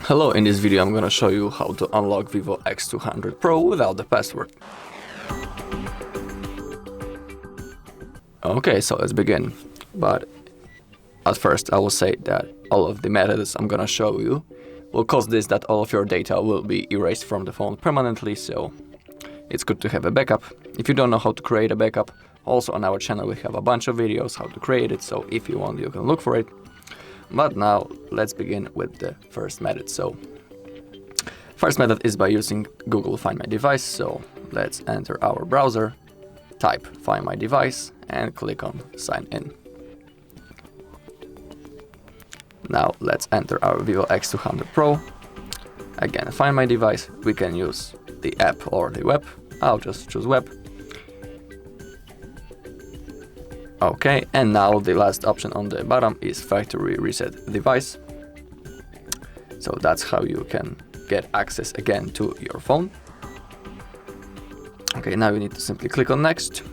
Hello, in this video I'm gonna show you how to unlock VIVO X200 Pro without the password. Okay, so let's begin. But at first I will say that all of the methods I'm gonna show you will cause this that all of your data will be erased from the phone permanently, so it's good to have a backup. If you don't know how to create a backup, also on our channel we have a bunch of videos how to create it, so if you want you can look for it. But now let's begin with the first method. So first method is by using Google Find My Device. So let's enter our browser, type Find My Device and click on Sign In. Now let's enter our VIVO X200 Pro. Again, Find My Device. We can use the app or the web. I'll just choose web. Okay, and now the last option on the bottom is Factory Reset Device. So that's how you can get access again to your phone. Okay, now you need to simply click on Next.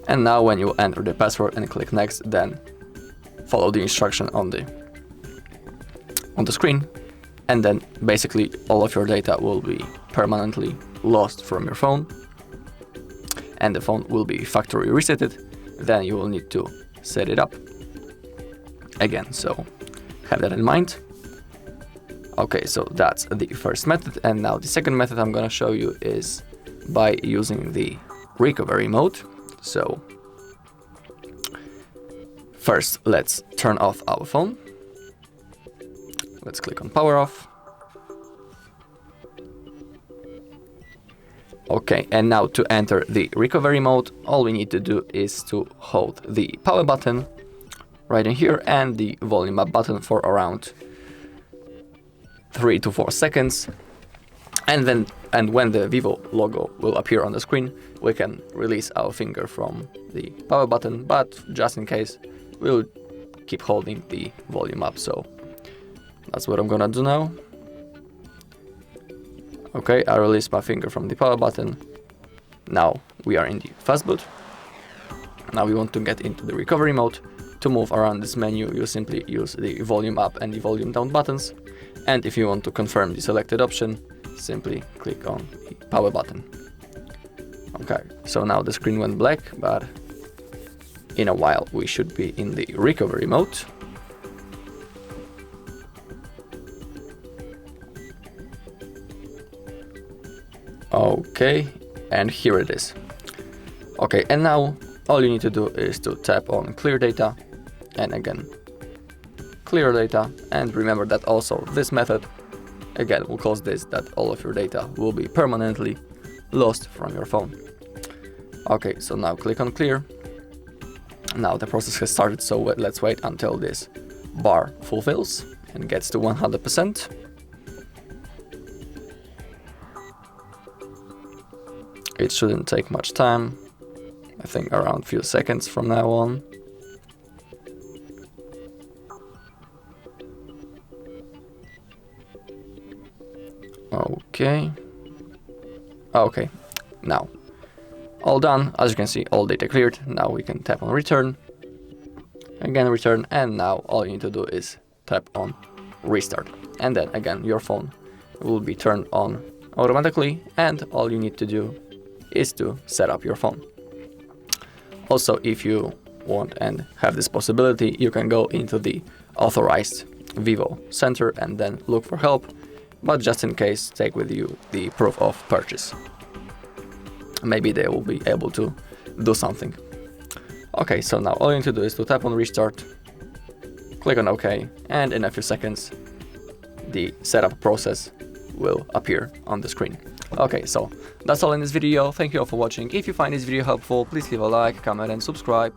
And now when you enter the password and click Next, then follow the instruction on the screen, and then basically all of your data will be permanently lost from your phone, and the phone will be factory resetted. Then you will need to set it up again, so have that in mind. Okay, so that's the first method, and now the second method I'm gonna show you is by using the recovery mode. So first let's turn off our phone. Let's click on power off. Okay, and now to enter the recovery mode, all we need to do is to hold the power button right in here and the volume up button for around 3 to 4 seconds. And when the VIVO logo will appear on the screen, we can release our finger from the power button, but just in case, we'll keep holding the volume up. So that's what I'm gonna do now. Okay, I release my finger from the power button. Now we are in the fastboot. Now we want to get into the recovery mode. To move around this menu, you simply use the volume up and the volume down buttons. And if you want to confirm the selected option, simply click on the power button. Okay, so now the screen went black, but in a while we should be in the recovery mode. Okay, and here it is. Okay, and now all you need to do is to tap on clear data, and again clear data, and remember that also this method again will cause this that all of your data will be permanently lost from your phone. Okay, so now click on clear. Now the process has started, so let's wait until this bar fulfills and gets to 100%. It shouldn't take much time, I think around few seconds from now on. Okay, now all done. As you can see, all data cleared. Now we can tap on return, again return, and now all you need to do is tap on restart, and then again your phone will be turned on automatically, and all you need to do is to set up your phone. Also, if you want and have this possibility, you can go into the authorized VIVO center and then look for help, but just in case, take with you the proof of purchase. Maybe they will be able to do something. Okay, so now all you need to do is to tap on restart, click on OK, and in a few seconds the setup process will appear on the screen. Okay, so that's all in this video. Thank you all for watching. If you find this video helpful, please leave a like, comment and subscribe.